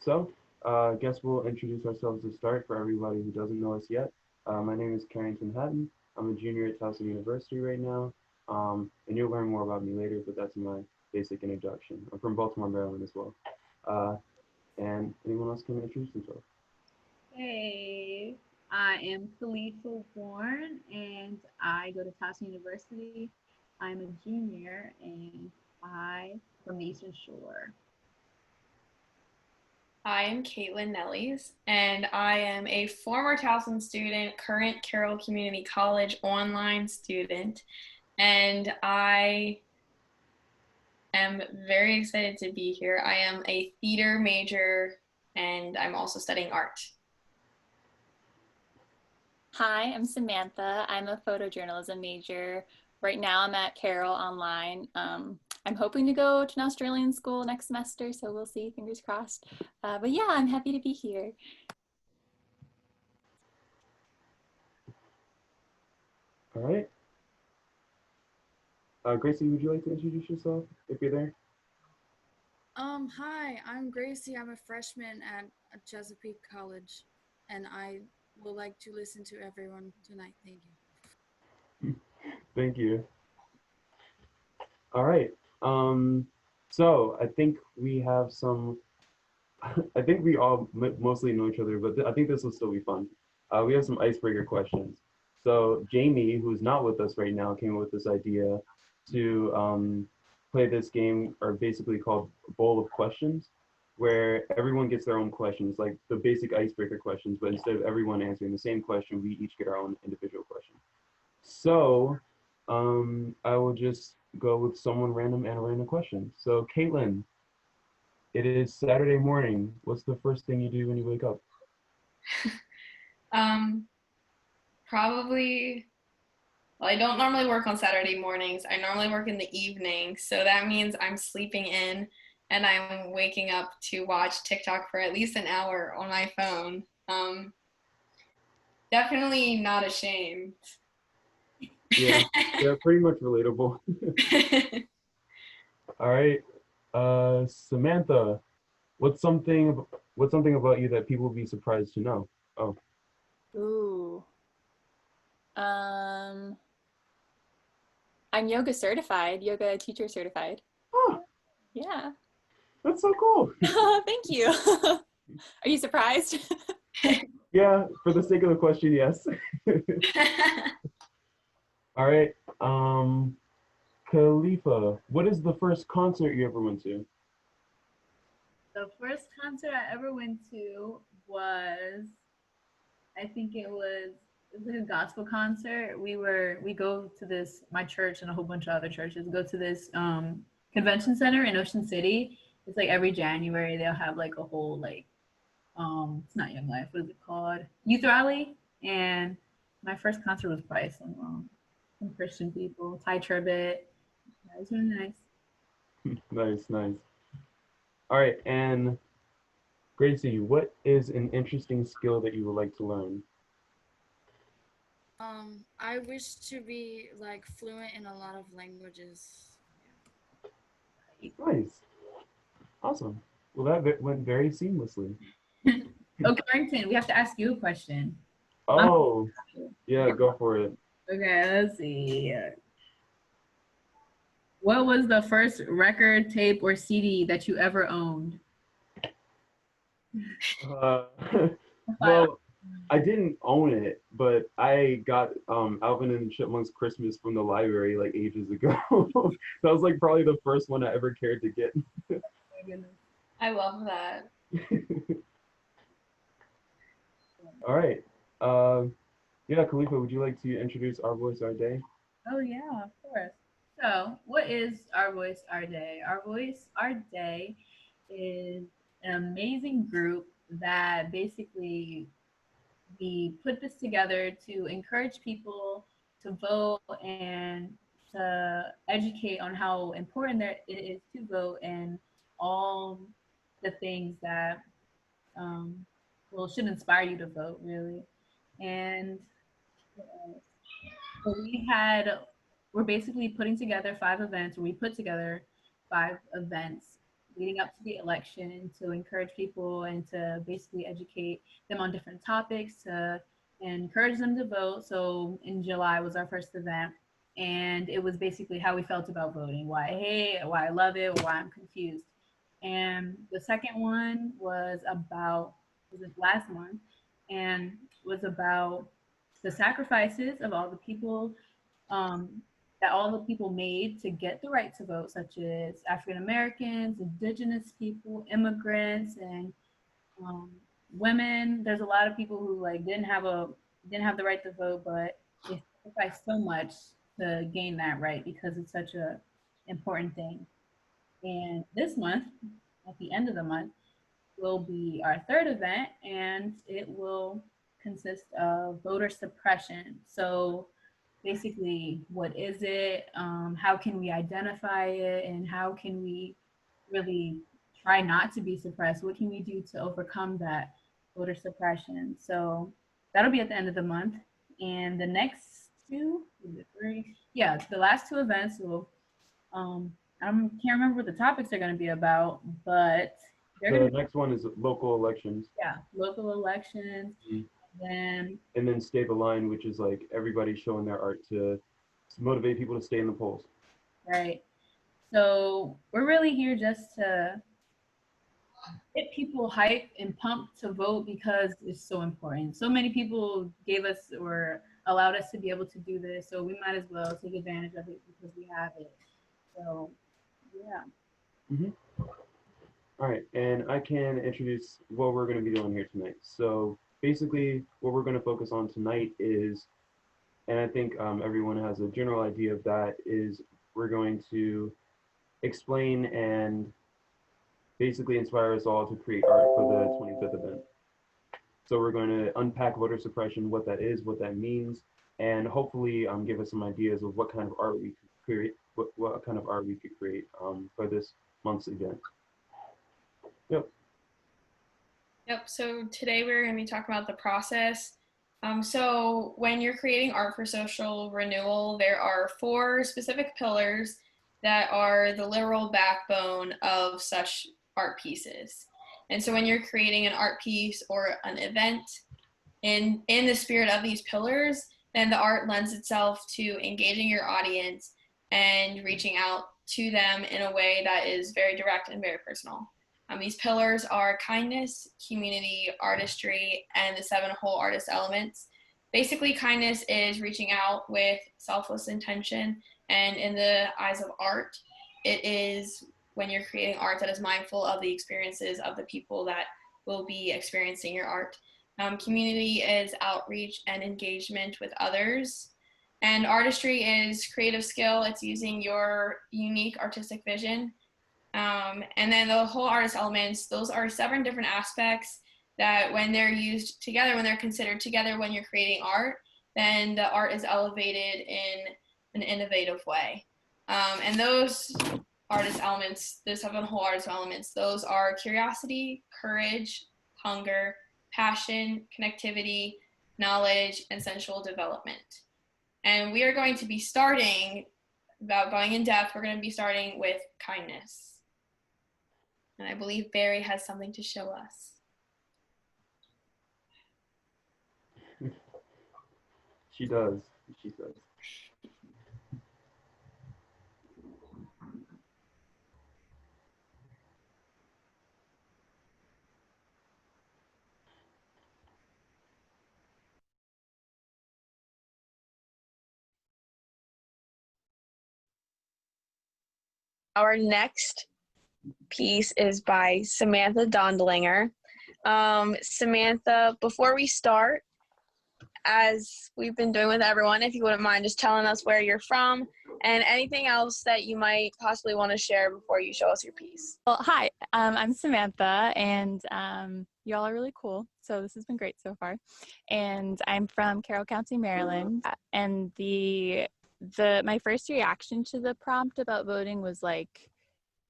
I guess we'll introduce ourselves to start for everybody who doesn't know us yet. My name is Carrington Hatton. I'm a junior at Towson University right now, and you'll learn more about me later, but that's my basic introduction. I'm from Baltimore, Maryland as well. Uh, and anyone else can introduce themselves? Hey, I am Khalifa Warren and I go to Towson University. I'm a junior and I from the Eastern Shore. I am Caitlin Nellies, and I am a former Towson student, current Carroll Community College online student, and I am very excited to be here. I am a theater major, and I'm also studying art. Hi, I'm Samantha. I'm a photojournalism major. Right now I'm at Carroll Online. I'm hoping to go to an Australian school next semester, so we'll see, fingers crossed. But yeah, I'm happy to be here. All right. Gracie, would you like to introduce yourself if you're there? Hi, I'm Gracie. I'm a freshman at Chesapeake College, and I would like to listen to everyone tonight. Thank you. Thank you. All right. So I think we have some. I think we all mostly know each other, but I think this will still be fun. We have some icebreaker questions. So Jamie, who's not with us right now, came up with this idea to play this game, or basically called Bowl of Questions, where everyone gets their own questions, like the basic icebreaker questions, but instead of everyone answering the same question, we each get our own individual question. So I will just go with someone random and a random question. So Caitlin, it is Saturday morning. What's the first thing you do when you wake up? Um, Probably, well, I don't normally work on Saturday mornings. I normally work in the evening, so that means I'm sleeping in and I'm waking up to watch TikTok for at least an hour on my phone. Definitely not ashamed. Yeah, yeah, pretty much relatable. All right, Samantha, what's something what's something about you that people would be surprised to know? Oh, Ooh. Um, I'm yoga certified, yoga teacher certified. oh, Yeah. that's so cool. Thank you. Are you surprised? Yeah, for the sake of the question, yes. All right, Khalifa, what is the first concert you ever went to? The first concert I ever went to was, I think it was like a gospel concert. We go to this, my church and a whole bunch of other churches go to this convention center in Ocean City. It's like every January they'll have like a whole like it's not Young Life, what is it called? Youth rally. And my first concert was probably some Christian people, Ty Tribbett. That was really nice. Nice, nice. All right, and Gracie, what is an interesting skill that you would like to learn? I wish to be like fluent in a lot of languages. Nice, awesome. Well, that went very seamlessly. Oh, Carrington, we have to ask you a question. I'm Oh, yeah, go for it. okay. Let's see. What was the first record, tape, or CD that you ever owned? Uh, well, I didn't own it, but I got Alvin and the Chipmunks Christmas from the library like ages ago. That was like probably the first one I ever cared to get. I love that. All right. Uh, yeah, Khalifa, would you like to introduce Our Voice, Our Day? Oh yeah, of course. So, what is Our Voice, Our Day? Our Voice, Our Day is an amazing group that basically we put this together to encourage people to vote and to educate on how important it is to vote and all the things that um, well should inspire you to vote really. And so we're basically putting together 5 events, or we put together 5 events leading up to the election to encourage people and to basically educate them on different topics to encourage them to vote. So in July was our first event, and it was basically how we felt about voting, why I hate, why I love it, or why I'm confused. And the second one was last month, and was about the sacrifices of all the people um, that all the people made to get the right to vote, such as African Americans, Indigenous people, immigrants, and um, women. There's a lot of people who like didn't have the right to vote, but they sacrificed so much to gain that right because it's such a important thing. And this month, at the end of the month, will be our third event, and it will consist of voter suppression. So basically, what is it? How can we identify it? And how can we really try not to be suppressed? What can we do to overcome that voter suppression? So that'll be at the end of the month. And the next two, is it three? Yeah, the last two events will, I can't remember what the topics are going to be about, but they're going The to be, next one is local elections. yeah, local elections. Mhm. Then, And then Stay the Line, which is like everybody showing their art to motivate people to stay in the polls. right. So we're really here just to get people hype and pumped to vote because it's so important. So many people gave us or allowed us to be able to do this, so we might as well take advantage of it because we have it. So, yeah. All right, and I can introduce what we're going to be doing here tonight. So basically, what we're going to focus on tonight is, and I think everyone has a general idea of that, is we're going to explain and basically inspire us all to create art for the 25th event. So we're going to unpack voter suppression, what that is, what that means, and hopefully give us some ideas of what kind of art we could create, what kind of art we could create for this month's event. Yep. Yep, so today we're going to be talking about the process. So when you're creating art for social renewal, there are 4 specific pillars that are the literal backbone of such art pieces. And so when you're creating an art piece or an event in the spirit of these pillars, then the art lends itself to engaging your audience and reaching out to them in a way that is very direct and very personal. These pillars are kindness, community, artistry, and the 7 whole artist elements. Basically, kindness is reaching out with selfless intention, and in the eyes of art, it is when you're creating art that is mindful of the experiences of the people that will be experiencing your art. Community is outreach and engagement with others. And artistry is creative skill. It's using your unique artistic vision. And then the whole artist elements, those are 7 different aspects that when they're used together, when they're considered together when you're creating art, then the art is elevated in an innovative way. And those artist elements, the 7 whole artist elements, those are curiosity, courage, hunger, passion, connectivity, knowledge, and sensual development. And we are going to be starting, without going in depth, we're going to be starting with kindness. And I believe Barry has something to show us. She does. She does. Our next piece is by Samantha Dondlinger. Samantha, before we start, as we've been doing with everyone, if you wouldn't mind just telling us where you're from and anything else that you might possibly want to share before you show us your piece. Well, hi, I'm Samantha, and y'all are really cool. So this has been great so far. And I'm from Carroll County, Maryland. And my first reaction to the prompt about voting was like,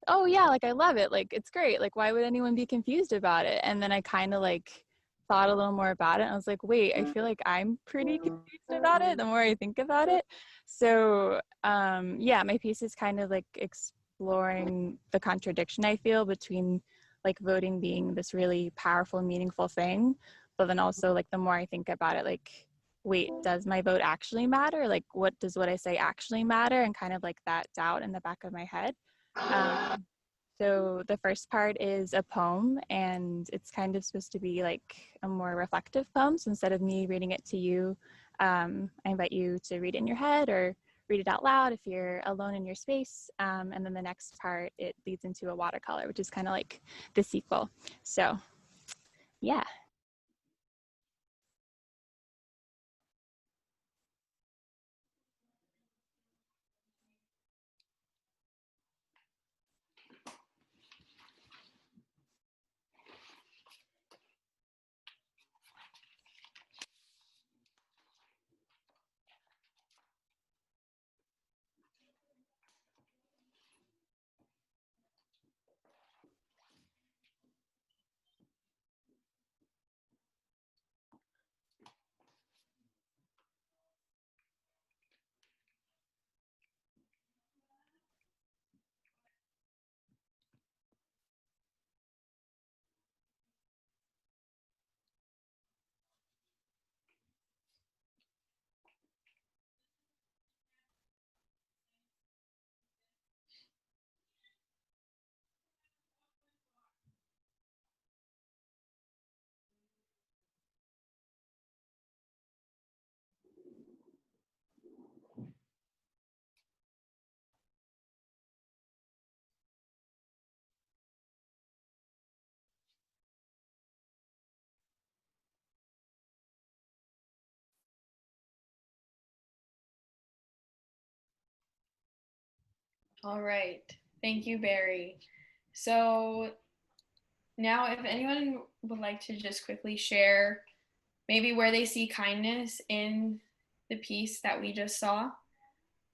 oh yeah, like I love it. Like it's great. Like why would anyone be confused about it? And then I kind of like thought a little more about it. And I was like, wait, I feel like I'm pretty confused about it the more I think about it. So yeah, my piece is kind of like exploring the contradiction I feel between like voting being this really powerful, meaningful thing, but then also like the more I think about it, like, wait, does my vote actually matter? Like, what does what I say actually matter? And kind of like that doubt in the back of my head. So the first part is a poem, and it's kind of supposed to be like a more reflective poem. So instead of me reading it to you, I invite you to read it in your head or read it out loud if you're alone in your space. And then the next part, it leads into a watercolor, which is kind of like the sequel. So yeah. All right. Thank you, Barry. So now if anyone would like to just quickly share maybe where they see kindness in the piece that we just saw,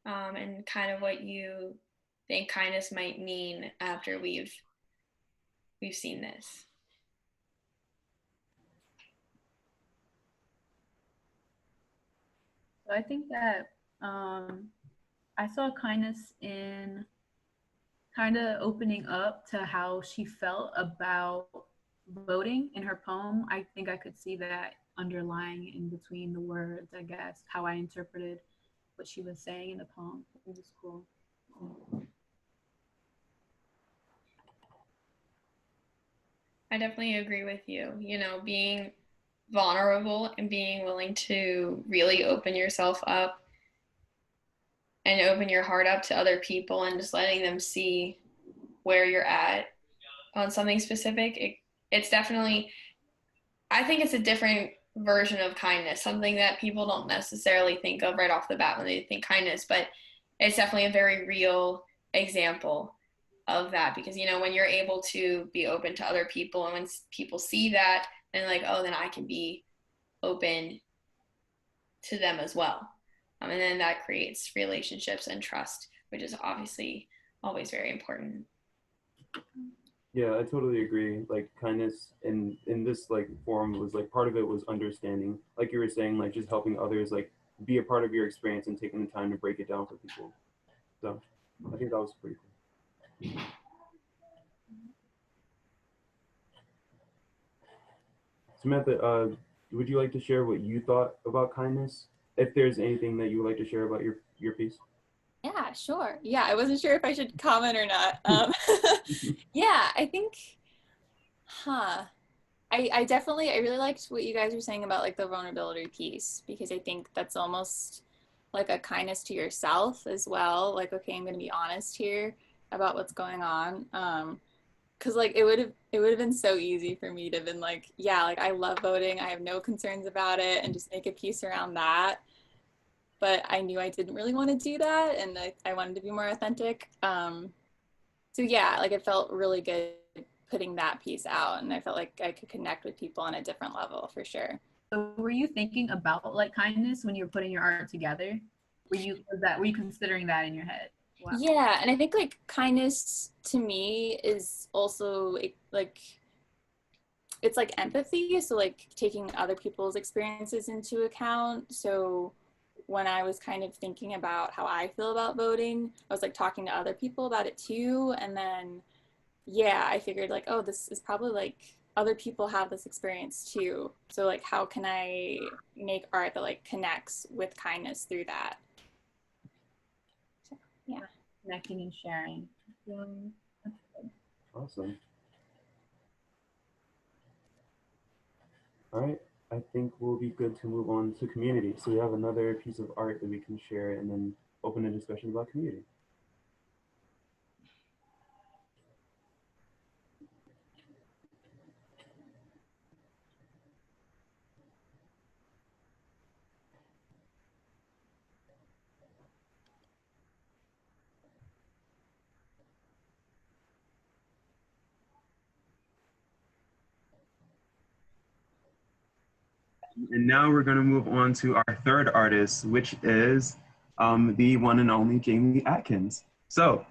and kind of what you think kindness might mean after we've seen this. So I think that I saw kindness in kind of opening up to how she felt about voting in her poem. I think I could see that underlying in between the words, I guess, how I interpreted what she was saying in the poem. It was cool. I definitely agree with you. Being vulnerable and being willing to really open yourself up and open your heart up to other people and just letting them see where you're at on something specific. It's definitely, I think it's a different version of kindness, something that people don't necessarily think of right off the bat when they think kindness, but it's definitely a very real example of that because, when you're able to be open to other people and when people see that, then like, oh, then I can be open to them as well. And then that creates relationships and trust, which is obviously always very important. Yeah, I totally agree. Like kindness in this like forum was like part of it was understanding, like you were saying, like just helping others like be a part of your experience and taking the time to break it down for people. So I think that was pretty cool. Samantha, would you like to share what you thought about kindness? If there's anything that you would like to share about your piece. Yeah, sure. Yeah, I wasn't sure if I should comment or not. Yeah, I think, I definitely, I really liked what you guys were saying about like the vulnerability piece because I think that's almost like a kindness to yourself as well. Like, okay, I'm going to be honest here about what's going on. Cause like it would have been so easy for me to have been like, yeah, like I love voting. I have no concerns about it and just make a piece around that. But I knew I didn't really want to do that and I wanted to be more authentic. So yeah, like it felt really good putting that piece out and I felt like I could connect with people on a different level for sure. So were you thinking about like kindness when you were putting your art together? Were you considering that in your head? Wow. Yeah, and I think like kindness to me is also like it's like empathy, so like taking other people's experiences into account. So when I was kind of thinking about how I feel about voting, I was like talking to other people about it too. And then, yeah, I figured like, oh, this is probably like other people have this experience too. So like, how can I make art that like connects with kindness through that? So, yeah. Connecting and sharing. That's good. Awesome. All right. I think we'll be good to move on to community. So we have another piece of art that we can share and then open a discussion about community. And now we're going to move on to our third artist, which is the one and only Jamie Atkins. So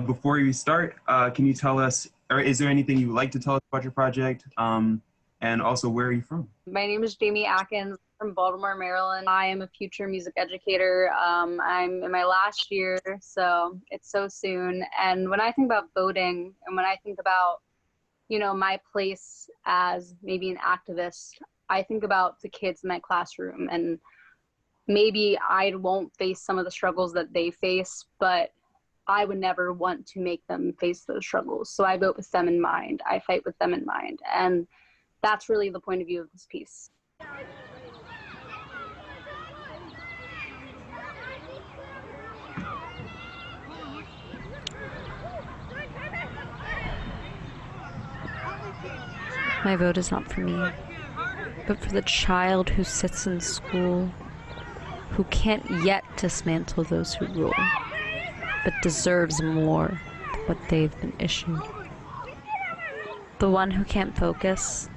before we start, can you tell us, or is there anything you would like to tell us about your project? And also, where are you from? My name is Jamie Atkins from Baltimore, Maryland. I am a future music educator. I'm in my last year, so it's so soon. And when I think about voting and when I think about, you know, my place as maybe an activist, I think about the kids in my classroom, and maybe I won't face some of the struggles that they face, but I would never want to make them face those struggles. So I vote with them in mind. I fight with them in mind. And that's really the point of view of this piece. My vote is not for me, but for the child who sits in school, who can't yet dismantle those who rule, but deserves more than what they've been issued. The one who can't focus,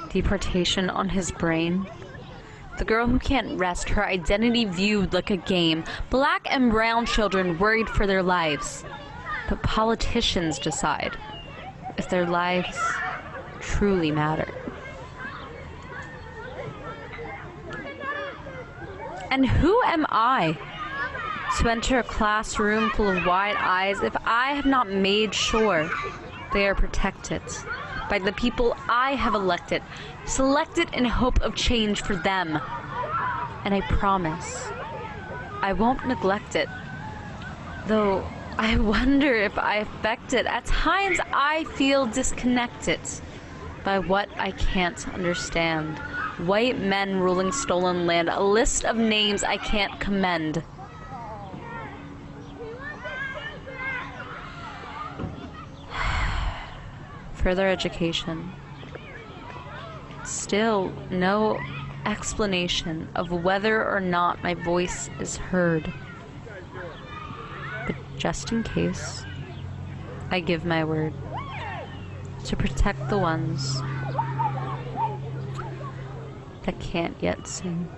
deportation on his brain. The girl who can't rest, her identity viewed like a game. Black and brown children worried for their lives. But politicians decide if their lives truly matter. And who am I to enter a classroom full of wide eyes if I have not made sure they are protected by the people I have elected, selected in hope of change for them? And I promise I won't neglect it, though I wonder if I affect it. At times I feel disconnected by what I can't understand. White men ruling stolen land, a list of names I can't commend. Further education. Still no explanation of whether or not my voice is heard. But just in case, I give my word to protect the ones that can't yet sing.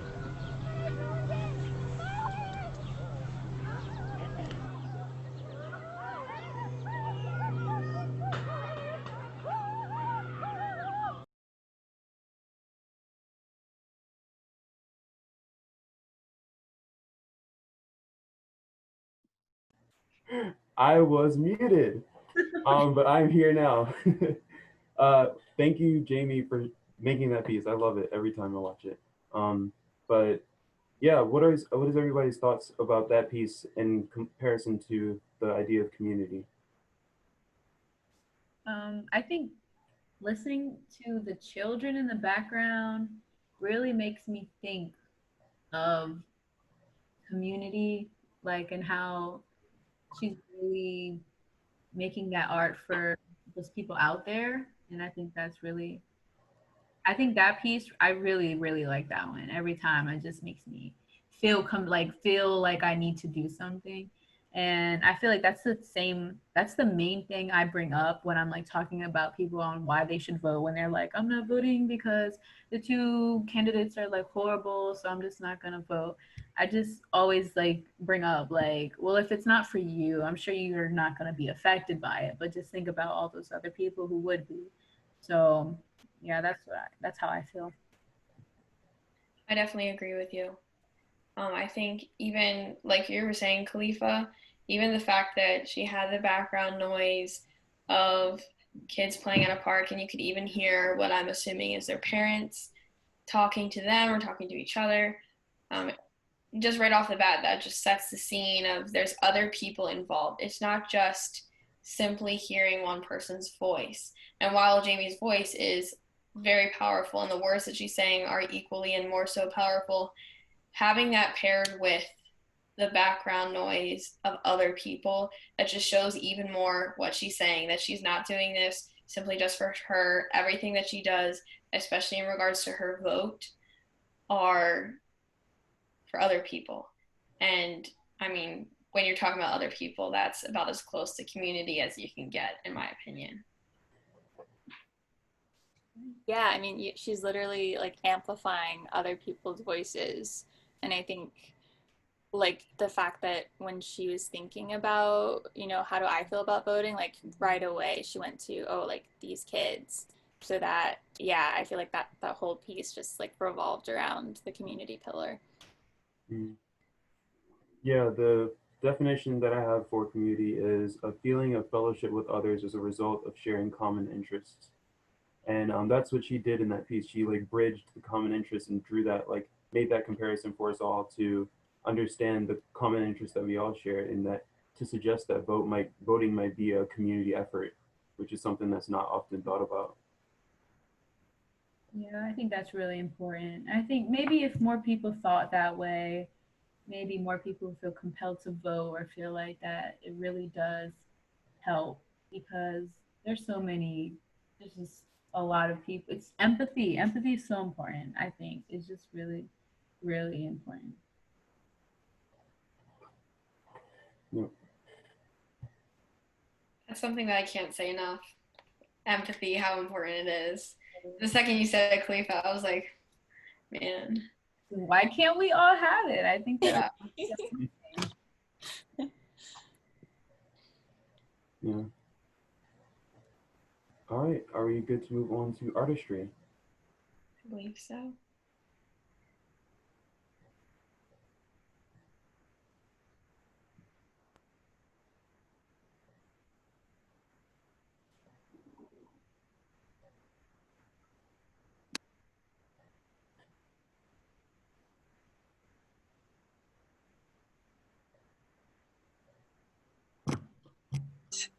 I was muted, but I'm here now. Thank you, Jamie, for making that piece. I love it every time I watch it. But yeah, what is everybody's thoughts about that piece in comparison to the idea of community? I think listening to the children in the background really makes me think of community, like, and how she's really making that art for those people out there. And I think that's really, I think that piece, I really, really like that one. Every time it just makes me feel like I need to do something. And I feel like that's the main thing I bring up when I'm like talking about people on why they should vote, when they're like, I'm not voting because the two candidates are like horrible, so I'm just not gonna vote. I just always like bring up like, well, if it's not for you, I'm sure you're not gonna be affected by it, but just think about all those other people who would be. So yeah, that's how I feel. I definitely agree with you. I think even like you were saying, Khalifa, even the fact that she had the background noise of kids playing at a park, and you could even hear what I'm assuming is their parents talking to them or talking to each other. Um, just right off the bat, that just sets the scene of there's other people involved. It's not just simply hearing one person's voice. And while Jamie's voice is very powerful and the words that she's saying are equally and more so powerful, having that paired with the background noise of other people, that just shows even more what she's saying, that she's not doing this simply just for her. Everything that she does, especially in regards to her vote, are for other people. And I mean, when you're talking about other people, that's about as close to community as you can get, in my opinion. Yeah, I mean, she's literally like amplifying other people's voices. And I think like the fact that when she was thinking about, you know, how do I feel about voting, like right away she went to, oh, like these kids. So that, yeah, I feel like that whole piece just like revolved around the community pillar. Yeah, the definition that I have for community is a feeling of fellowship with others as a result of sharing common interests. And that's what she did in that piece. She like bridged the common interests and drew that, like made that comparison for us all to understand the common interests that we all share, and that to suggest that voting might be a community effort, which is something that's not often thought about. Yeah, I think that's really important. I think maybe if more people thought that way, maybe more people feel compelled to vote or feel like that it really does help, because there's just a lot of people. It's empathy. Empathy is so important, I think. It's just really, really important. Yeah. That's something that I can't say enough. Empathy, how important it is. The second you said it, Khalifa, I was like, man. Why can't we all have it? I think that. Yeah. All right. Are we good to move on to artistry? I believe so.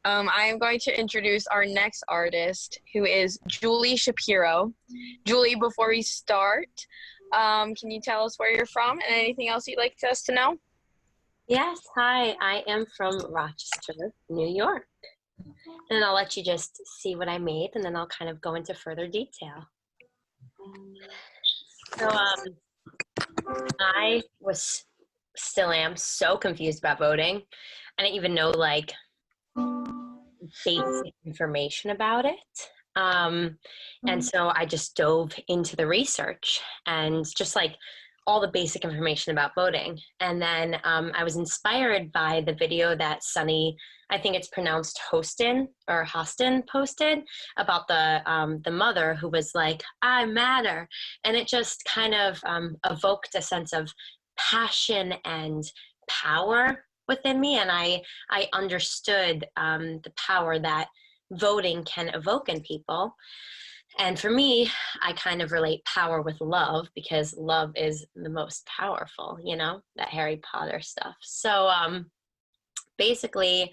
I am going to introduce our next artist, who is Julie Shapiro. Julie, before we start, can you tell us where you're from and anything else you'd like us to know? Yes, hi, I am from Rochester, New York. And I'll let you just see what I made, and then I'll kind of go into further detail. So I still am so confused about voting. I didn't even know like basic information about it. And so I just dove into the research and just like all the basic information about voting. And then I was inspired by the video that Sunny, I think it's pronounced Hostin or Hostin, posted about the mother who was like, I matter. And it just kind of evoked a sense of passion and power within me. And I understood the power that voting can evoke in people. And for me, I kind of relate power with love, because love is the most powerful, you know, that Harry Potter stuff. So basically,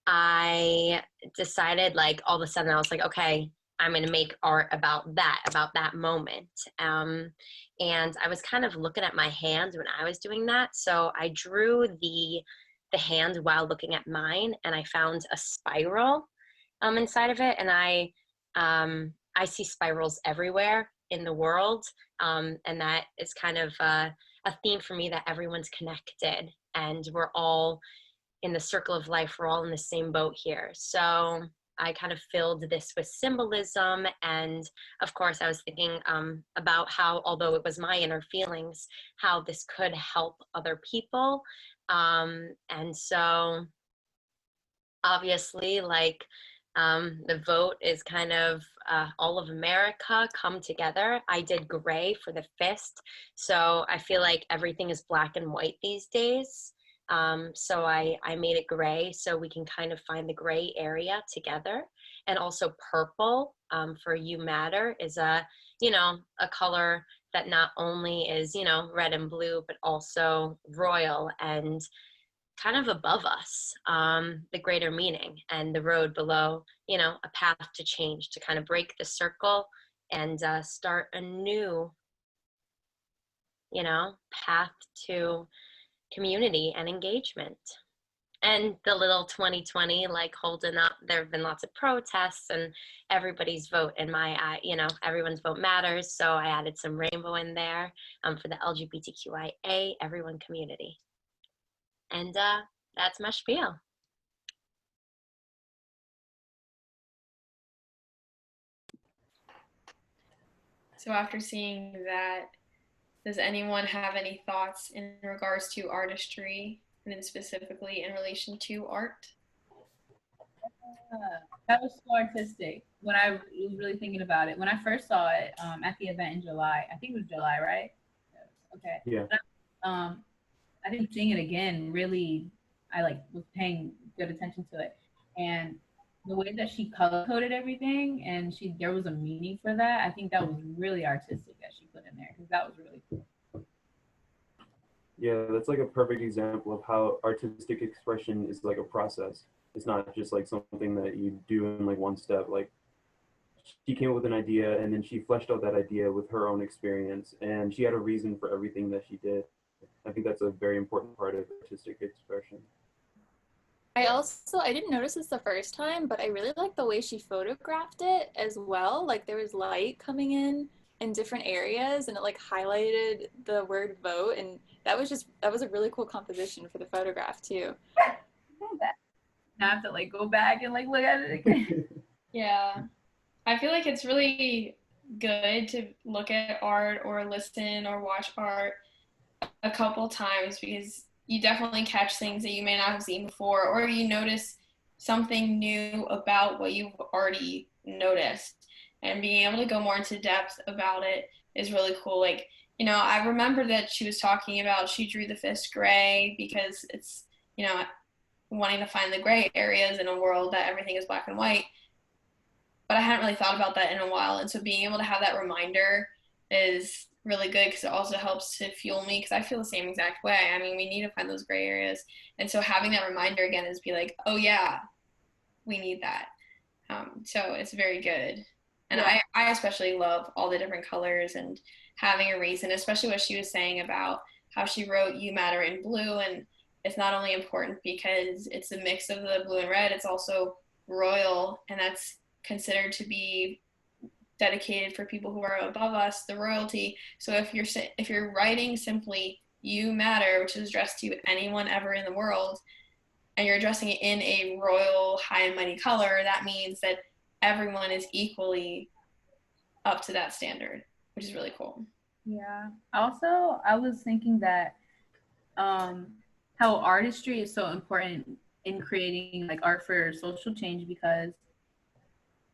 I decided, like, all of a sudden I was like, okay, I'm going to make art about that moment. And I was kind of looking at my hands when I was doing that. So I drew the hand while looking at mine, and I found a spiral inside of it. And I see spirals everywhere in the world, and that is kind of a theme for me, that everyone's connected and we're all in the circle of life. We're all in the same boat here. So I kind of filled this with symbolism, and of course I was thinking about how, although it was my inner feelings, how this could help other people. And so obviously, like, The vote is kind of all of America come together. I did gray for the fist, so I feel like everything is black and white these days. So I made it gray so we can kind of find the gray area together. And also purple for You Matter is a color that not only is, red and blue, but also royal and kind of above us, the greater meaning, and the road below, a path to change, to kind of break the circle and start a new, path to community and engagement. And the little 2020, like holding up, there have been lots of protests and everybody's vote in my eye, everyone's vote matters. So I added some rainbow in there for the LGBTQIA, everyone community. And that's my spiel. So after seeing that, does anyone have any thoughts in regards to artistry and then specifically in relation to art? That was so artistic. When I was really thinking about it, when I first saw it at the event in July, I think it was July, right? Okay. Yeah. I think seeing it again, really, I was paying good attention to it, and the way that she color coded everything, and there was a meaning for that. I think that was really artistic that she put in there, because that was really cool. Yeah, that's like a perfect example of how artistic expression is like a process. It's not just like something that you do in like one step. Like she came up with an idea and then she fleshed out that idea with her own experience, and she had a reason for everything that she did. I think that's a very important part of artistic expression. I didn't notice this the first time, but I really like the way she photographed it as well. Like there was light coming in different areas, and it like highlighted the word vote, and that was a really cool composition for the photograph too. Now I have to like go back and like look at it again. Yeah, I feel like it's really good to look at art or listen or watch art a couple times, because you definitely catch things that you may not have seen before, or you notice something new about what you've already noticed, and being able to go more into depth about it is really cool. Like, I remember that she was talking about she drew the fist gray because it's, wanting to find the gray areas in a world that everything is black and white. But I hadn't really thought about that in a while. And so being able to have that reminder is really good, because it also helps to fuel me, because I feel the same exact way. I mean, we need to find those gray areas. And so having that reminder again is be like, oh yeah, we need that. So it's very good. And yeah. I especially love all the different colors and having a reason, especially what she was saying about how she wrote You Matter in blue. And it's not only important because it's a mix of the blue and red, it's also royal, and that's considered to be dedicated for people who are above us, the royalty. So if you're writing simply You Matter, which is addressed to anyone ever in the world, and you're addressing it in a royal high and mighty color, that means that everyone is equally up to that standard, which is really cool. Yeah. Also, I was thinking that how artistry is so important in creating like art for social change, because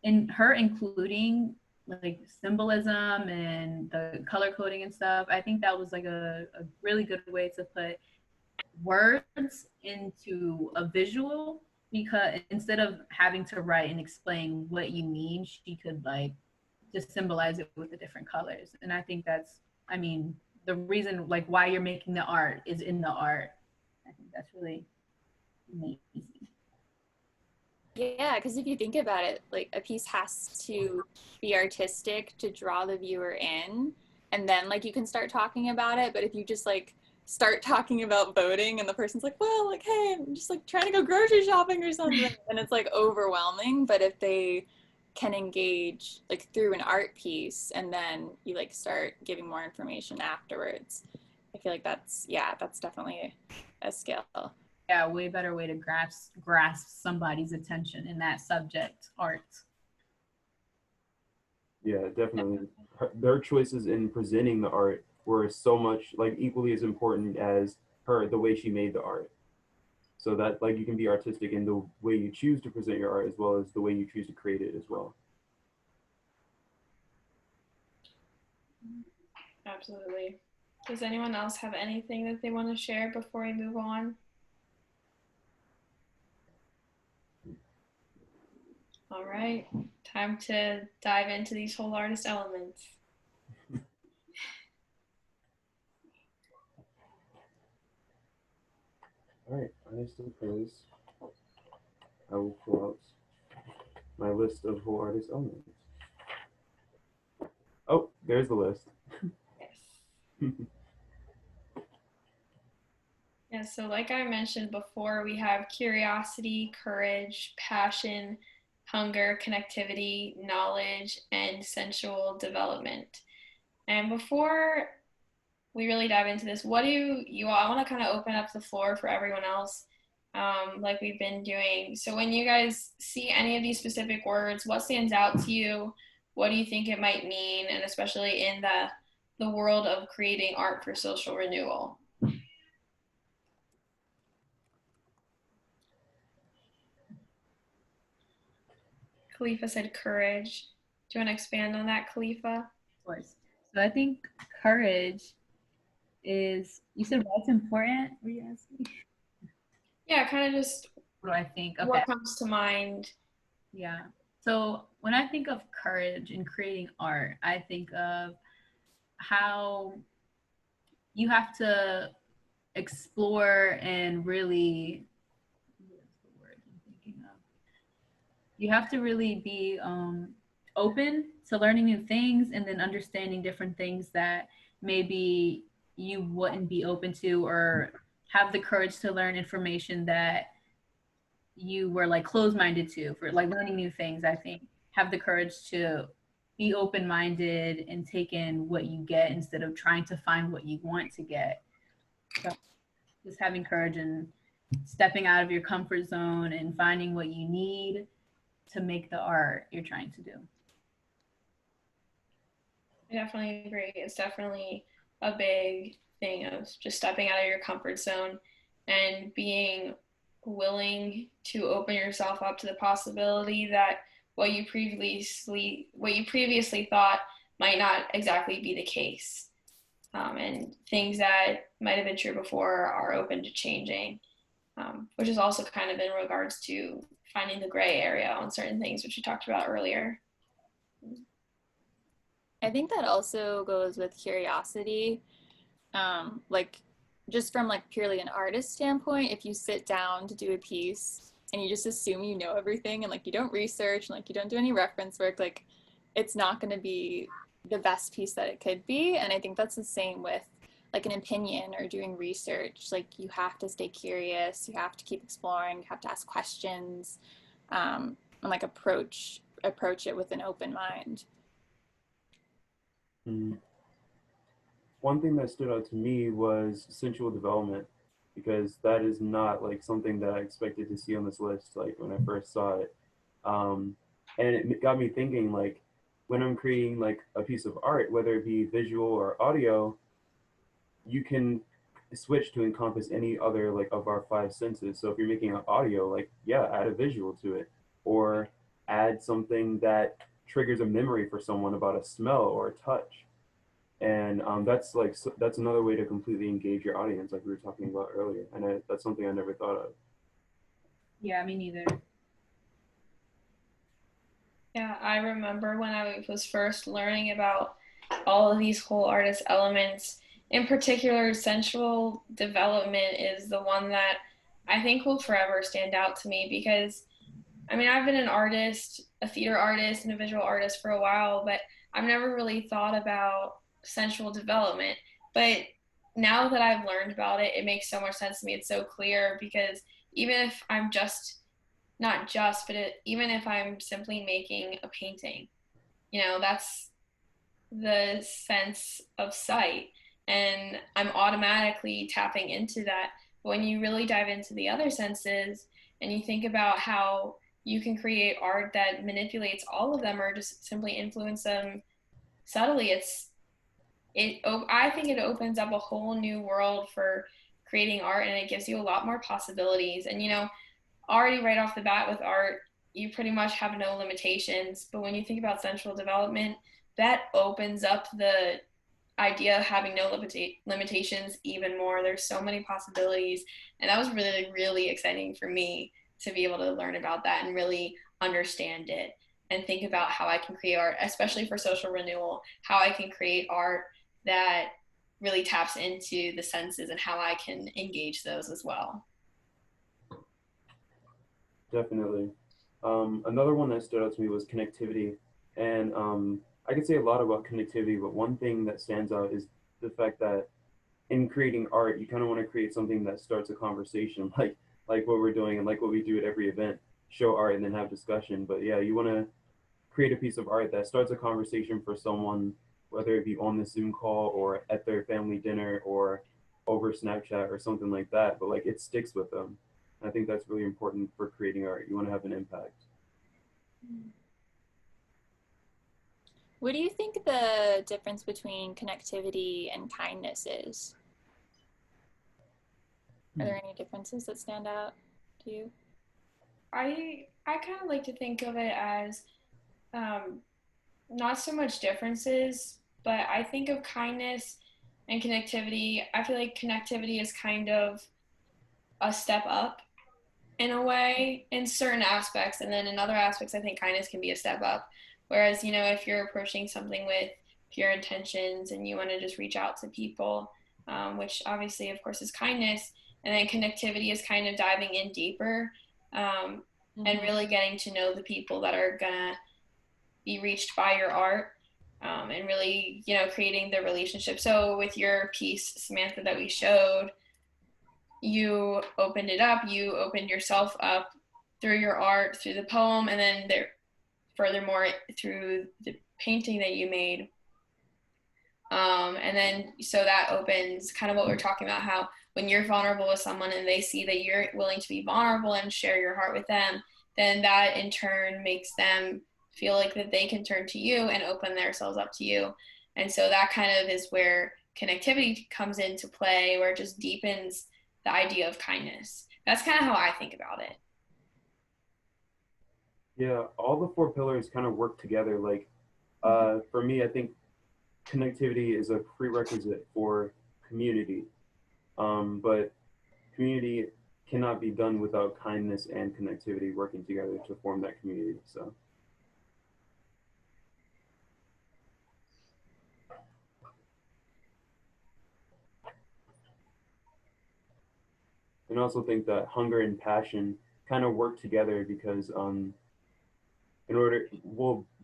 in her including like symbolism and the color coding and stuff, I think that was like a really good way to put words into a visual, because instead of having to write and explain what you mean, she could like just symbolize it with the different colors. And I think that's, I mean, the reason like why you're making the art is in the art. I think that's really amazing. Yeah, because if you think about it, like a piece has to be artistic to draw the viewer in, and then like you can start talking about it. But if you just like start talking about voting and the person's like, well, like, hey, I'm just like trying to go grocery shopping or something, and it's like overwhelming. But if they can engage like through an art piece, and then you like start giving more information afterwards, I feel like that's definitely a skill. Yeah, way better way to grasp somebody's attention in that subject, art. Yeah, definitely. Their choices in presenting the art were so much like equally as important as the way she made the art. so that like you can be artistic in the way you choose to present your art as well as the way you choose to create it as well. Absolutely. Does anyone else have anything that they want to share before we move on? All right, time to dive into these whole artist elements. All right, artist of praise. I will pull out my list of whole artist elements. Oh, there's the list. Yes. Yeah, so like I mentioned before, we have curiosity, courage, passion, hunger, connectivity, knowledge, and sensual development. And before we really dive into this, what do you all, I want to kind of open up the floor for everyone else, like we've been doing. So when you guys see any of these specific words, what stands out to you? What do you think it might mean? And especially in the world of creating art for social renewal. Khalifa said courage. Do you want to expand on that, Khalifa? Of course. So I think courage is, you said what's important, were you asking? Yeah, kind of just What do I think? Okay. what comes to mind. Yeah. So when I think of courage in creating art, I think of how you have to explore and really, what's the word I'm thinking of? You have to really be open to learning new things and then understanding different things that maybe you wouldn't be open to, or have the courage to learn information that you were like closed-minded to, for like learning new things. I think have the courage to be open-minded and take in what you get instead of trying to find what you want to get. So just having courage and stepping out of your comfort zone and finding what you need to make the art you're trying to do. I definitely agree. It's definitely a big thing of just stepping out of your comfort zone and being willing to open yourself up to the possibility that what you previously thought might not exactly be the case, and things that might have been true before are open to changing, which is also kind of in regards to finding the gray area on certain things, which we talked about earlier. I think that also goes with curiosity. Like just from like purely an artist standpoint, if you sit down to do a piece and you just assume you know everything and like you don't research and like you don't do any reference work, like it's not going to be the best piece that it could be. And I think that's the same with like an opinion or doing research. Like you have to stay curious, you have to keep exploring, you have to ask questions, and like approach it with an open mind. One thing that stood out to me was sensual development, because that is not like something that I expected to see on this list like when I first saw it. And it got me thinking, like when I'm creating like a piece of art, whether it be visual or audio, you can switch to encompass any other like of our five senses. So if you're making an audio, like yeah, add a visual to it, or add something that triggers a memory for someone about a smell or a touch. And that's like that's another way to completely engage your audience, like we were talking about earlier. And that's something I never thought of. Yeah, me neither. Yeah, I remember when I was first learning about all of these whole artist elements. In particular, sensual development is the one that I think will forever stand out to me, because I mean, I've been an artist, a theater artist and a visual artist for a while, but I've never really thought about sensual development. But now that I've learned about it, it makes so much sense to me. It's so clear, because even if I'm just, not just, but even if I'm simply making a painting, you know, that's the sense of sight. And I'm automatically tapping into that. But when you really dive into the other senses and you think about how you can create art that manipulates all of them or just simply influence them subtly, I think it opens up a whole new world for creating art, and it gives you a lot more possibilities. And, you know, already right off the bat with art, you pretty much have no limitations. But when you think about central development, that opens up the idea of having no limitations even more. There's so many possibilities. And that was really, really exciting for me to be able to learn about that and really understand it and think about how I can create art, especially for social renewal, how I can create art that really taps into the senses and how I can engage those as well. Definitely. Another one that stood out to me was connectivity. And I could say a lot about connectivity, but one thing that stands out is the fact that in creating art, you kind of want to create something that starts a conversation, like what we're doing and like what we do at every event, show art and then have discussion. But yeah, you want to create a piece of art that starts a conversation for someone, whether it be on the Zoom call or at their family dinner or over Snapchat or something like that, but like it sticks with them. I think that's really important for creating art. You want to have an impact. What do you think the difference between connectivity and kindness is? Are there any differences that stand out to you? I kind of like to think of it as not so much differences, but I think of kindness and connectivity. I feel like connectivity is kind of a step up in a way in certain aspects, and then in other aspects I think kindness can be a step up. Whereas, you know, if you're approaching something with pure intentions and you want to just reach out to people, which obviously of course is kindness, and then connectivity is kind of diving in deeper and really getting to know the people that are gonna be reached by your art, and really, you know, creating the relationship. So with your piece, Samantha, that we showed, you opened it up, you opened yourself up through your art, through the poem, and then there, furthermore, through the painting that you made. And then, so that opens kind of what we're talking about, how when you're vulnerable with someone and they see that you're willing to be vulnerable and share your heart with them, then that in turn makes them feel like that they can turn to you and open themselves up to you. And so that kind of is where connectivity comes into play, where it just deepens the idea of kindness. That's kind of how I think about it. Yeah, all the four pillars kind of work together. Like for me, I think connectivity is a prerequisite for community, but community cannot be done without kindness and connectivity working together to form that community. So and I also think that hunger and passion kind of work together because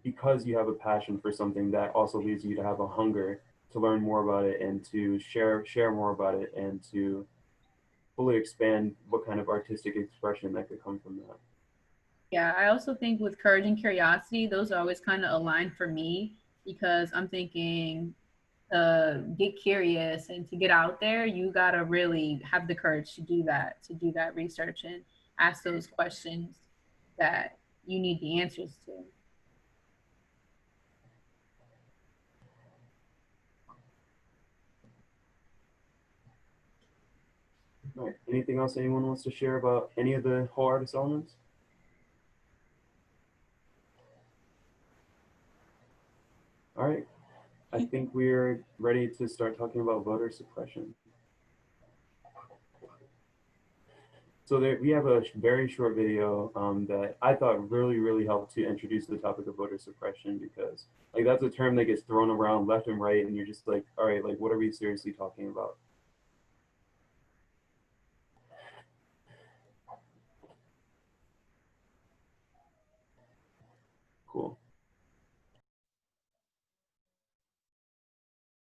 because you have a passion for something, that also leads you to have a hunger to learn more about it and to share more about it and to fully expand what kind of artistic expression that could come from that. Yeah, I also think with courage and curiosity, those are always kind of aligned for me, because I'm thinking get curious and to get out there, you gotta really have the courage to do that research and ask those questions that you need the answers to. All right. Anything else anyone wants to share about any of the whole artist elements? All right. I think we're ready to start talking about voter suppression. So we have a very short video that I thought really helped to introduce the topic of voter suppression, because like that's a term that gets thrown around left and right, and you're just like, all right, like what are we seriously talking about? Cool.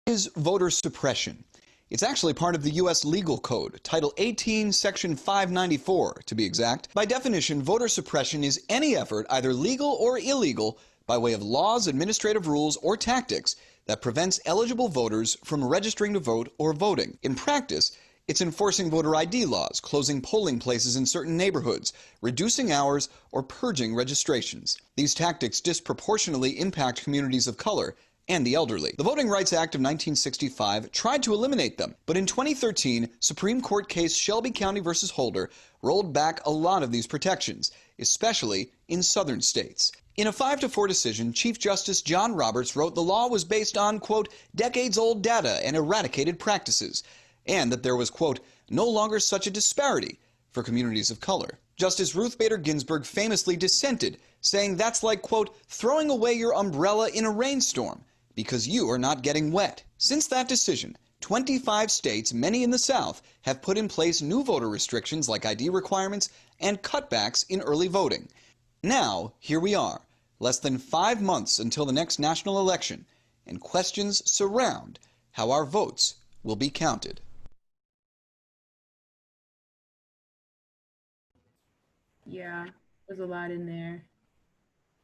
Is voter suppression? It's actually part of the U.S. Legal Code, Title 18, Section 594, to be exact. By definition, voter suppression is any effort, either legal or illegal, by way of laws, administrative rules, or tactics that prevents eligible voters from registering to vote or voting. In practice, it's enforcing voter ID laws, closing polling places in certain neighborhoods, reducing hours, or purging registrations. These tactics disproportionately impact communities of color and the elderly. The Voting Rights Act of 1965 tried to eliminate them, but in 2013, Supreme Court case Shelby County versus Holder rolled back a lot of these protections, especially in southern states. In a 5-4 decision, Chief Justice John Roberts wrote the law was based on, quote, decades-old data and eradicated practices, and that there was, quote, no longer such a disparity for communities of color. Justice Ruth Bader Ginsburg famously dissented, saying that's like, quote, throwing away your umbrella in a rainstorm because you are not getting wet. Since that decision, 25 states, many in the South, have put in place new voter restrictions like ID requirements and cutbacks in early voting. Now, here we are, less than 5 months until the next national election, and questions surround how our votes will be counted. Yeah, there's a lot in there.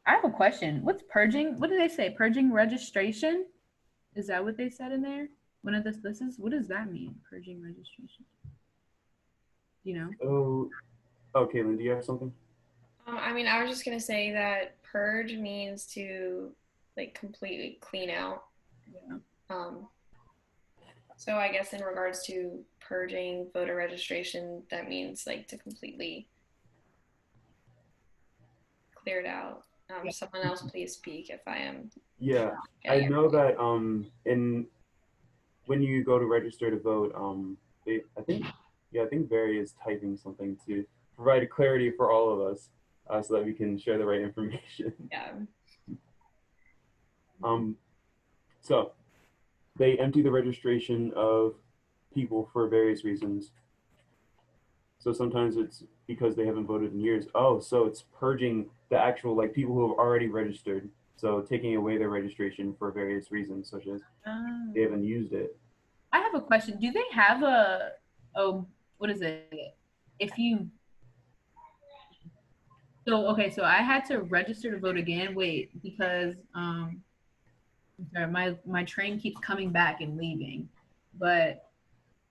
I have a question. What's purging? What did they say? Purging registration? Is that what they said in there? One of this is what does that mean? Purging registration. You know? Oh, Caitlin, do you have something? I mean, I was just gonna say that purge means to like completely clean out. Yeah. So I guess in regards to purging voter registration, that means like to completely clear it out. Someone else please speak if I am. Yeah, I know that when you go to register to vote, I think Barry is typing something to provide clarity for all of us, so that we can share the right information. Yeah. So they empty the registration of people for various reasons. So sometimes it's because they haven't voted in years. Oh, so it's purging the actual like people who have already registered. So taking away their registration for various reasons, such as they haven't used it. I have a question. Do they have a what is it? If you so I had to register to vote again. Wait, because I'm sorry, my train keeps coming back and leaving. But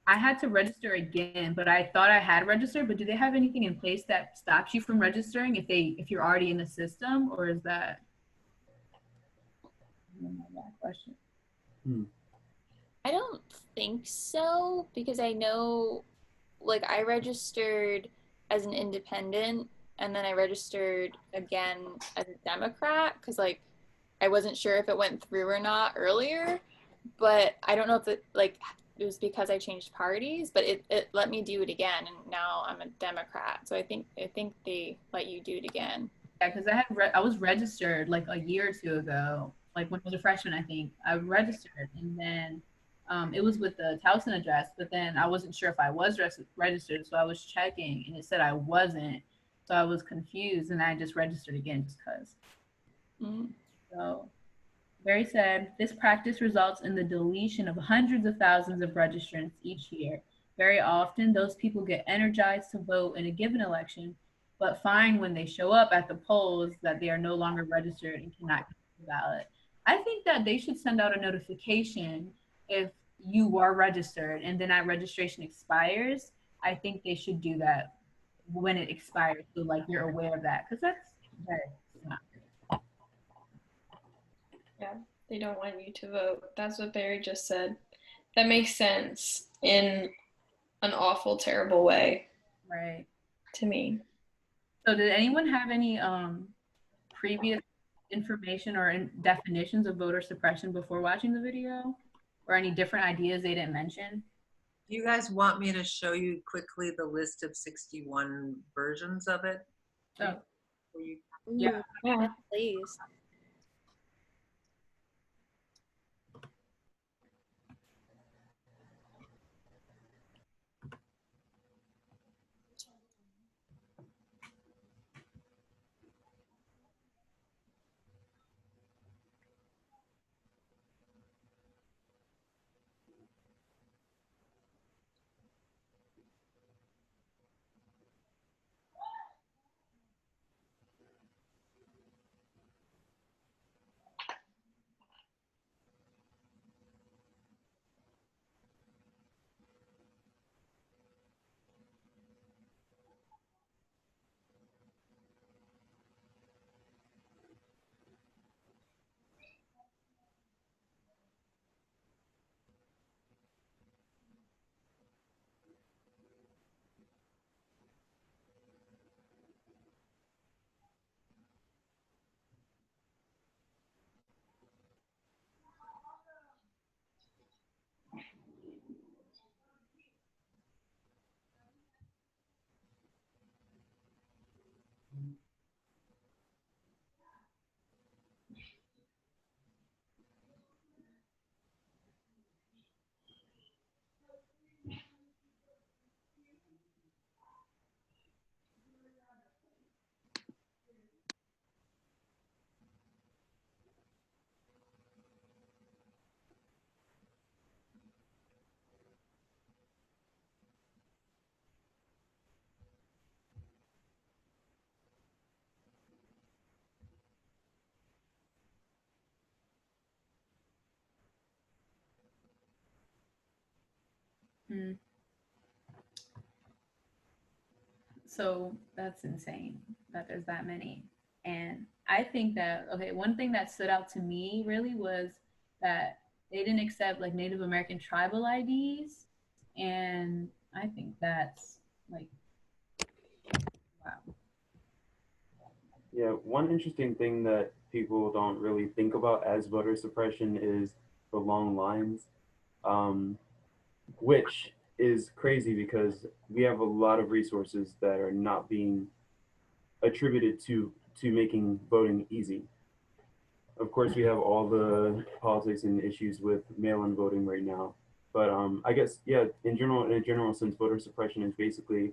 I had to register again, but I thought I had registered. But do they have anything in place that stops you from registering if you're already in the system, or is that? That question. I don't think so, because I know, like, I registered as an independent and then I registered again as a Democrat because, like, I wasn't sure if it went through or not earlier. But I don't know if it, like, it was because I changed parties, but it let me do it again, and now I'm a Democrat. So I think they let you do it again. Yeah, because I was registered like a year or two ago, like when I was a freshman, I think. I registered, and then it was with the Towson address, but then I wasn't sure if I was registered, so I was checking, and it said I wasn't. So I was confused, and I just registered again just because. So, very sad. This practice results in the deletion of hundreds of thousands of registrants each year. Very often, those people get energized to vote in a given election, but find when they show up at the polls that they are no longer registered and cannot cast the ballot. I think that they should send out a notification if you are registered and then that registration expires. I think they should do that when it expires, so like you're aware of that, because that's not. Yeah, they don't want you to vote. That's what Barry just said. That makes sense in an awful, terrible way. Right. To me. So did anyone have any previous information or definitions of voter suppression before watching the video? Or any different ideas they didn't mention? Do you guys want me to show you quickly the list of 61 versions of it? Oh. Yeah, please. Mm. So that's insane that there's that many. And I think that, okay, one thing that stood out to me really was that they didn't accept like Native American tribal IDs. And I think that's like, wow. Yeah, one interesting thing that people don't really think about as voter suppression is the long lines, um, which is crazy because we have a lot of resources that are not being attributed to making voting easy. Of course, we have all the politics and issues with mail-in voting right now, but I guess yeah, in a general sense, voter suppression is basically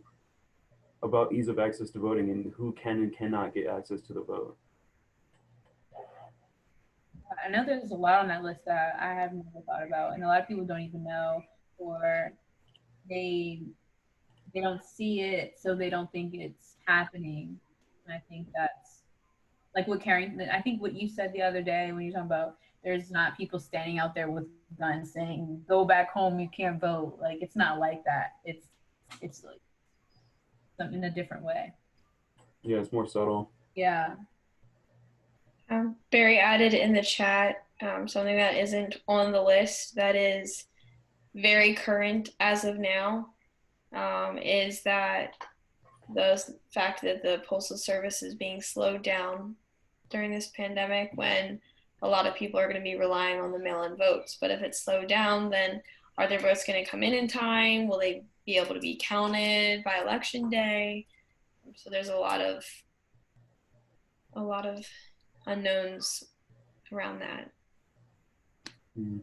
about ease of access to voting and who can and cannot get access to the vote. I know there's a lot on that list that I have never thought about, and a lot of people don't even know, or they they don't see it, so they don't think it's happening. And I think that's like what Karen. I think what you said the other day when you're talking about there's not people standing out there with guns saying "Go back home, you can't vote." Like it's not like that. It's like something in a different way. Yeah, it's more subtle. Yeah. Barry added in the chat something that isn't on the list that is very current as of now, is that the fact that the Postal Service is being slowed down during this pandemic when a lot of people are going to be relying on the mail-in votes. But if it's slowed down, then are their votes going to come in time? Will they be able to be counted by election day? So there's a lot of unknowns around that. Mm.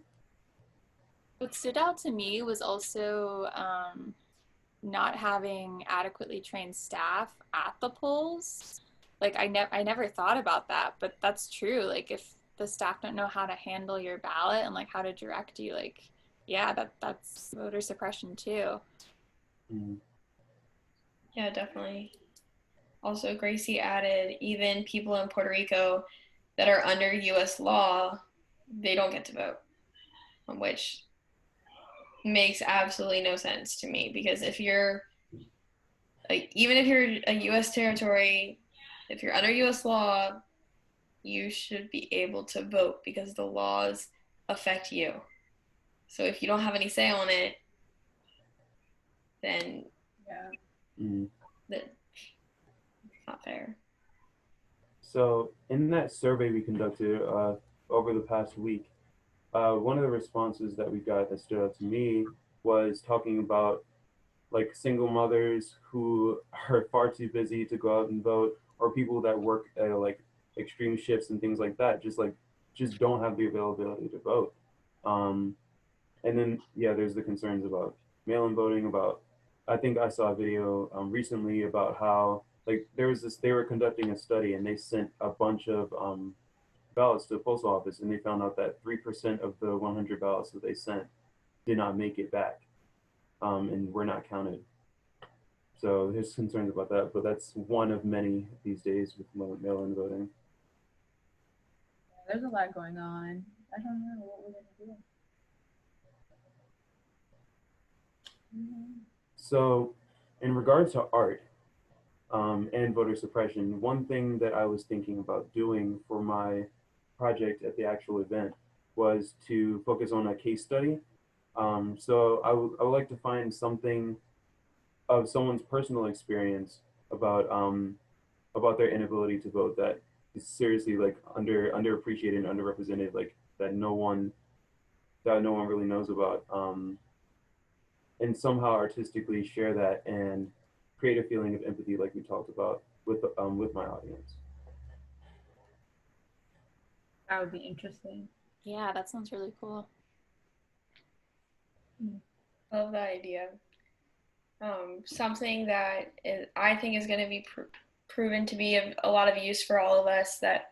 What stood out to me was also not having adequately trained staff at the polls. Like I never thought about that, but that's true. Like if the staff don't know how to handle your ballot and like how to direct you, like yeah, that's voter suppression too. Mm. Yeah, definitely. Also, Gracie added even people in Puerto Rico that are under US law, they don't get to vote, which makes absolutely no sense to me because if you're like, even if you're a US territory, if you're under US law, you should be able to vote because the laws affect you. So if you don't have any say on it, then Yeah. Mm. that's not fair. So in that survey we conducted over the past week, one of the responses that we got that stood out to me was talking about like single mothers who are far too busy to go out and vote, or people that work at like extreme shifts and things like that, just don't have the availability to vote. Um, and then yeah, there's the concerns about mail-in voting. About I think I saw a video recently about how like there was this they were conducting a study and they sent a bunch of ballots to the postal office and they found out that 3% of the 100 ballots that they sent did not make it back and were not counted. So there's concerns about that, but that's one of many these days with mail-in voting. There's a lot going on. I don't know what we're gonna do. So, in regards to art and voter suppression, one thing that I was thinking about doing for my project at the actual event was to focus on a case study. So I would like to find something of someone's personal experience about their inability to vote that is seriously like underappreciated and underrepresented, like that no one really knows about, and somehow artistically share that and create a feeling of empathy, like we talked about with my audience. That would be interesting. Yeah, that sounds really cool. Love that idea. Something that I think is going to be proven to be of a lot of use for all of us that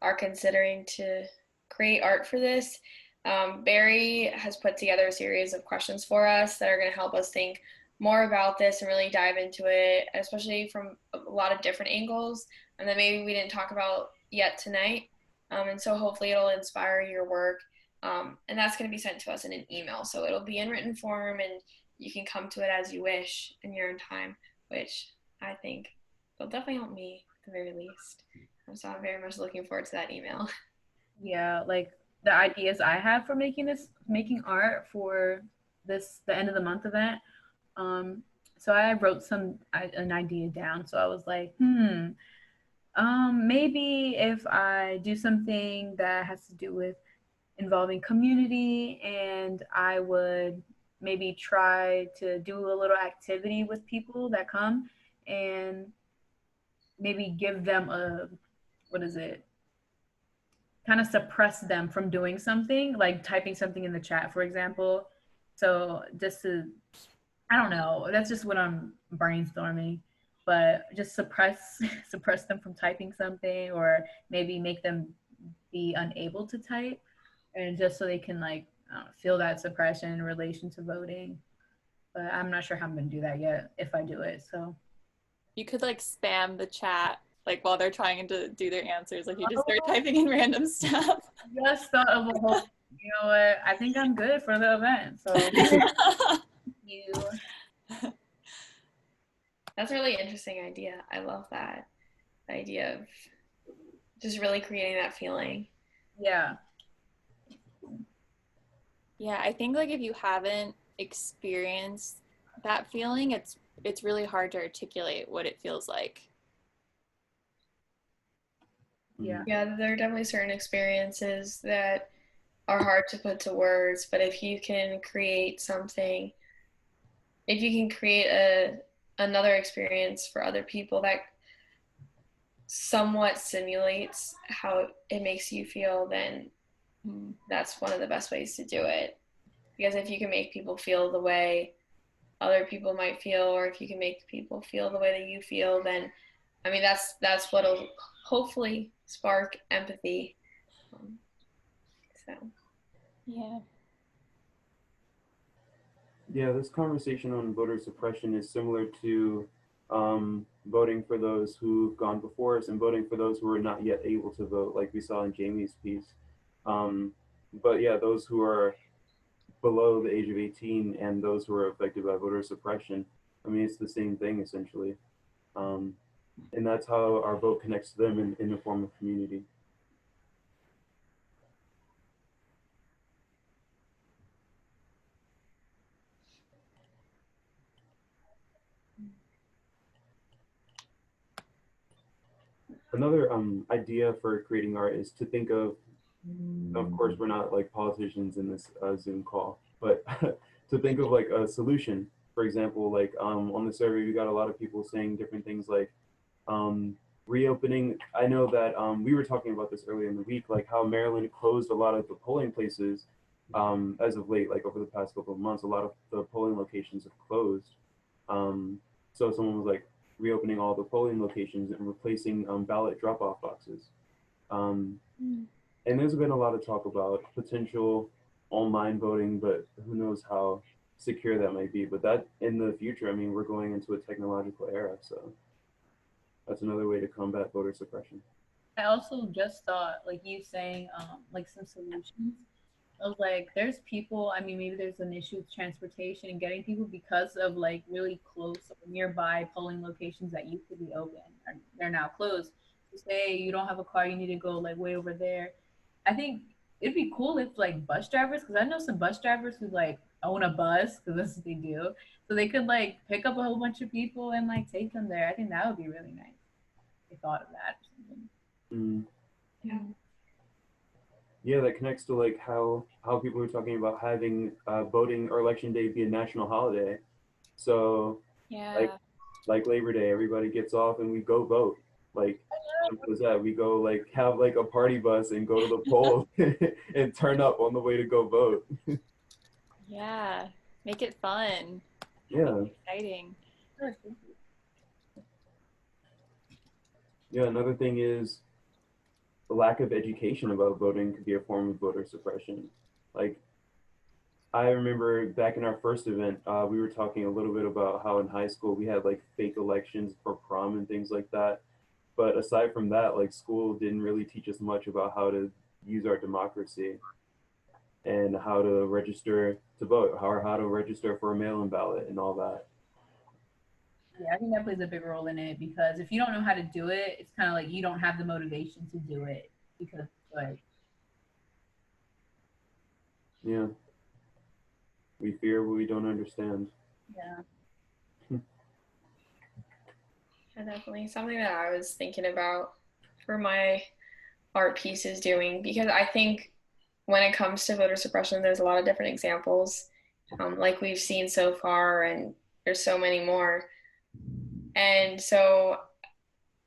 are considering to create art for this. Barry has put together a series of questions for us that are going to help us think more about this and really dive into it, especially from a lot of different angles, and that maybe we didn't talk about yet tonight. And so hopefully it'll inspire your work. And that's going to be sent to us in an email. So it'll be in written form and you can come to it as you wish in your own time, which I think will definitely help me at the very least. So I'm very much looking forward to that email. Yeah, like the ideas I have for making art for the end of the month event. Um, so I wrote an idea down. So I was like, maybe if I do something that has to do with involving community, and I would maybe try to do a little activity with people that come, and maybe give them a, what is it, kind of suppress them from doing something, like typing something in the chat, for example. So just to, I don't know, that's just what I'm brainstorming, but just suppress them from typing something, or maybe make them be unable to type, and just so they can like feel that suppression in relation to voting. But I'm not sure how I'm gonna do that yet if I do it. So You could like spam the chat like while they're trying to do their answers. Like you just start typing in random stuff. just thought of a whole. You know what? I think I'm good for the event. So thank you. That's a really interesting idea. I love that idea of just really creating that feeling. Yeah. Yeah, I think like if you haven't experienced that feeling, it's really hard to articulate what it feels like. Yeah. Yeah, there are definitely certain experiences that are hard to put to words, but if you can create something, if you can create another experience for other people that somewhat simulates how it makes you feel, then that's one of the best ways to do it. Because if you can make people feel the way other people might feel, or if you can make people feel the way that you feel, then I mean that's what'll hopefully spark empathy. So yeah. Yeah, this conversation on voter suppression is similar to voting for those who've gone before us and voting for those who are not yet able to vote, like we saw in Jamie's piece. But yeah, those who are below the age of 18 and those who are affected by voter suppression, I mean, it's the same thing essentially. And that's how our vote connects to them in the form of community. Another idea for creating art is to think of course, we're not like politicians in this Zoom call, but to think of like a solution. For example, like on the survey, we got a lot of people saying different things like reopening. I know that we were talking about this earlier in the week, like how Maryland closed a lot of the polling places as of late, like over the past couple of months, a lot of the polling locations have closed. So someone was like reopening all the polling locations and replacing ballot drop-off boxes. And there's been a lot of talk about potential online voting, but who knows how secure that might be. But that in the future, I mean, we're going into a technological era, so that's another way to combat voter suppression. I also just thought, like you saying, like some solutions. I was like, there's people, I mean, maybe there's an issue with transportation and getting people because of like really close or nearby polling locations that used to be open. They're now closed. So say you don't have a car, you need to go like way over there. I think it'd be cool if like bus drivers, because I know some bus drivers who like own a bus, because that's what they do. So they could like pick up a whole bunch of people and like take them there. I think that would be really nice. They thought of that or something. yeah. Yeah, that connects to like how people were talking about having voting or election day be a national holiday. So Yeah. like Labor Day, everybody gets off and we go vote. Like simple as that. We go like have like a party bus and go to the polls and turn up on the way to go vote. Yeah. Make it fun. Yeah. Exciting. Yeah, another thing is the lack of education about voting could be a form of voter suppression. Like, I remember back in our first event, we were talking a little bit about how in high school we had like fake elections for prom and things like that. But aside from that, like school didn't really teach us much about how to use our democracy. and how to register to vote, how to register for a mail-in ballot and all that. Yeah, I think that plays a big role in it because if you don't know how to do it, it's kind of like you don't have the motivation to do it because like Yeah. We fear what we don't understand. yeah. Yeah, definitely something that I was thinking about for my art pieces doing, because I think when it comes to voter suppression, there's a lot of different examples, like we've seen so far, and there's so many more. And so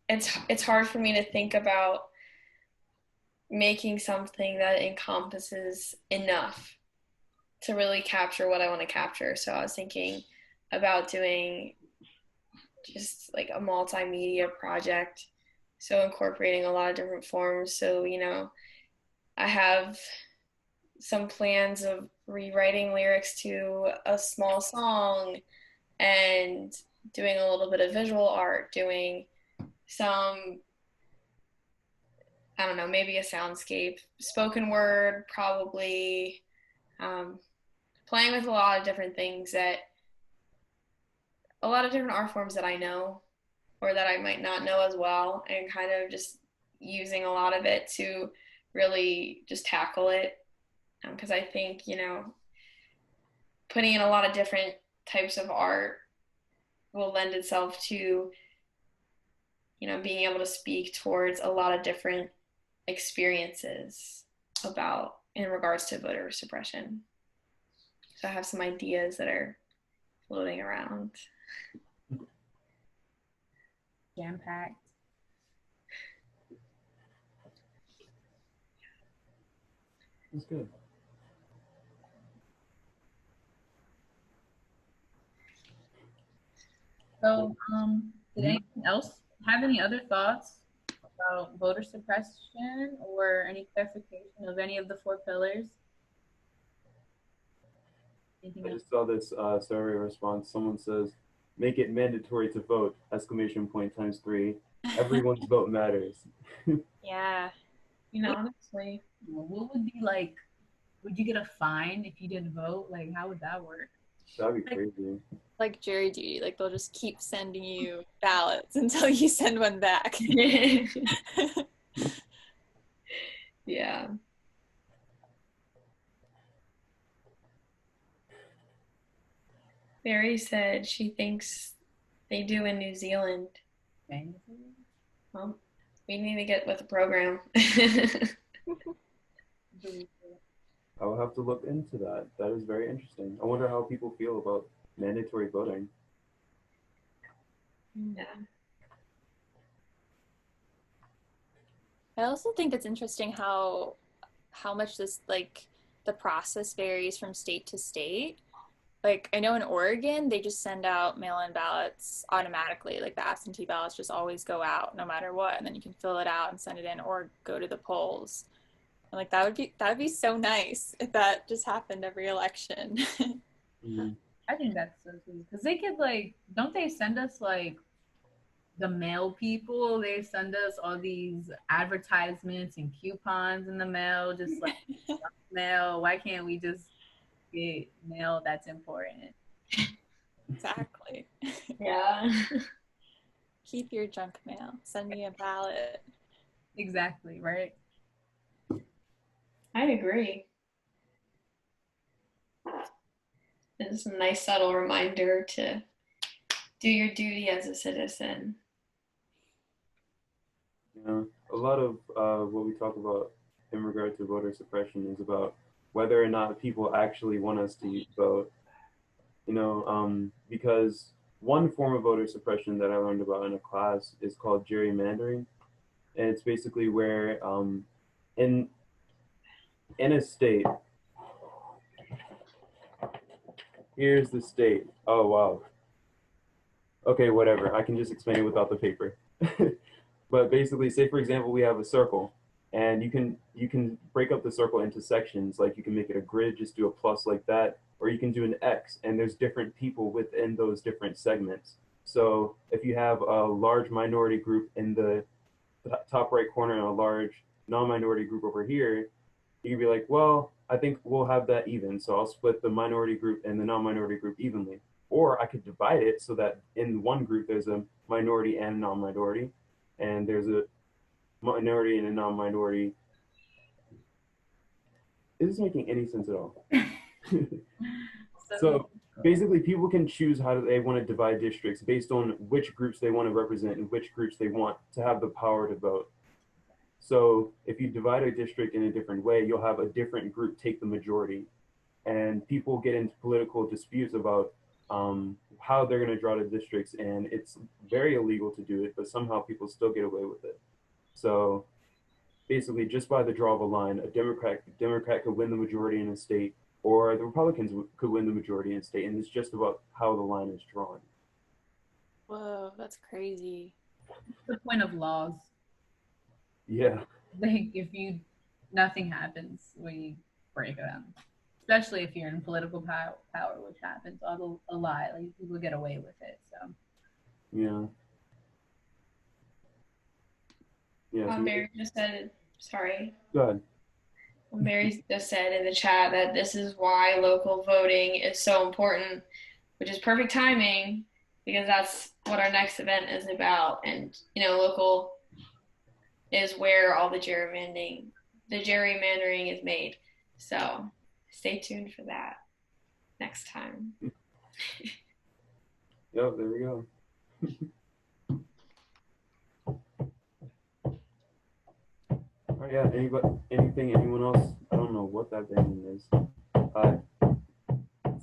it's hard for me to think about making something that encompasses enough to really capture what I want to capture. So I was thinking about doing just like a multimedia project, so incorporating a lot of different forms. So, you know, I have some plans of rewriting lyrics to a small song and doing a little bit of visual art, doing some, I don't know, maybe a soundscape, spoken word, probably, playing with a lot of different things that, a lot of different art forms that I know or that I might not know as well, and kind of just using a lot of it to really just tackle it. Because I think, you know, putting in a lot of different types of art will lend itself to, you know, being able to speak towards a lot of different experiences about in regards to voter suppression. So I have some ideas that are floating around. Jam packed. That's good. So, did anyone else have any other thoughts about voter suppression or any clarification of any of the 4 pillars? Anything I else? just saw this survey response. Someone says, "Make it mandatory to vote!" Exclamation point times 3. Everyone's vote matters. Yeah. You know, honestly. What would be like? Would you get a fine if you didn't vote? Like, how would that work? That'd be crazy. Like jury duty, like they'll just keep sending you ballots until you send one back. Yeah. Barry said she thinks they do in New Zealand. Well, we need to get with the program. I will have to look into that. That is very interesting. I wonder how people feel about mandatory voting. Yeah. I also think it's interesting how much this like the process varies from state to state. Like I know in Oregon they just send out mail-in ballots automatically. Like the absentee ballots just always go out no matter what, and then you can fill it out and send it in or go to the polls. And like that would be so nice if that just happened every election. I think that's so sweet because they could like, don't they send us like the mail people? They send us all these advertisements and coupons in the mail, just like mail. Why can't we just get mail that's important? Exactly. Yeah. Keep your junk mail. Send me a ballot. Exactly, right? I agree. It's a nice subtle reminder to do your duty as a citizen. Yeah, a lot of what we talk about in regard to voter suppression is about whether or not people actually want us to vote. You know, because one form of voter suppression that I learned about in a class is called gerrymandering, and it's basically where in a state, here's the state. Oh wow. Okay, whatever. I can just explain it without the paper. But basically, say for example, we have a circle, and you can break up the circle into sections. Like you can make it a grid, just do a plus like that, or you can do an X, and there's different people within those different segments. So if you have a large minority group in the top right corner and a large non-minority group over here, you can be like, well, I think we'll have that even. So I'll split the minority group and the non-minority group evenly. Or I could divide it so that in one group there's a minority and non-minority, and there's a minority and a non-minority. Is this making any sense at all? So basically, people can choose how they want to divide districts based on which groups they want to represent and which groups they want to have the power to vote. So if you divide a district in a different way, you'll have a different group take the majority. And people get into political disputes about how they're going to draw the districts. And it's very illegal to do it, but somehow people still get away with it. So basically, just by the draw of a line, a Democrat could win the majority in a state, or the Republicans could win the majority in a state. And it's just about how the line is drawn. Whoa, that's crazy. The point of laws. Yeah. Like if nothing happens, we break them. Especially if you're in political power, which happens a lot. Like people get away with it. So. Yeah. Yeah. So Barry just said, sorry. Go ahead. Mary just said in the chat that this is why local voting is so important, which is perfect timing because that's what our next event is about. And local is where all the gerrymandering is made. So stay tuned for that next time. Yep, there we go. Oh yeah, anyone else? I don't know what that band is.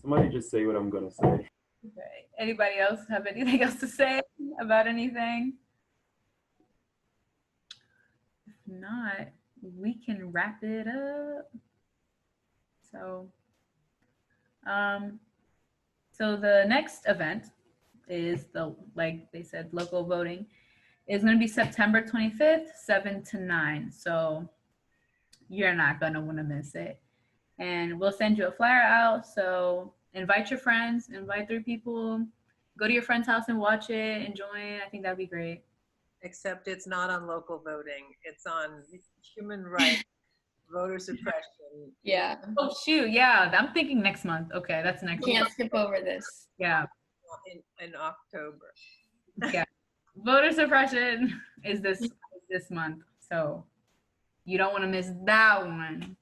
Somebody just say what I'm gonna say. Okay. Anybody else have anything else to say about anything? If not, we can wrap it up. So the next event is like they said, local voting is going to be September 25th, 7 to 9. So you're not going to want to miss it. And we'll send you a flyer out. So invite your friends, invite 3 people, go to your friend's house and watch it, enjoy it. I think that'd be great. Except it's not on local voting. It's on human rights, voter suppression. Yeah. Oh, shoot. Yeah. I'm thinking next month. Okay. That's next month. Can't skip over this. Yeah. In October. Yeah. Voter suppression is this month. So you don't want to miss that one.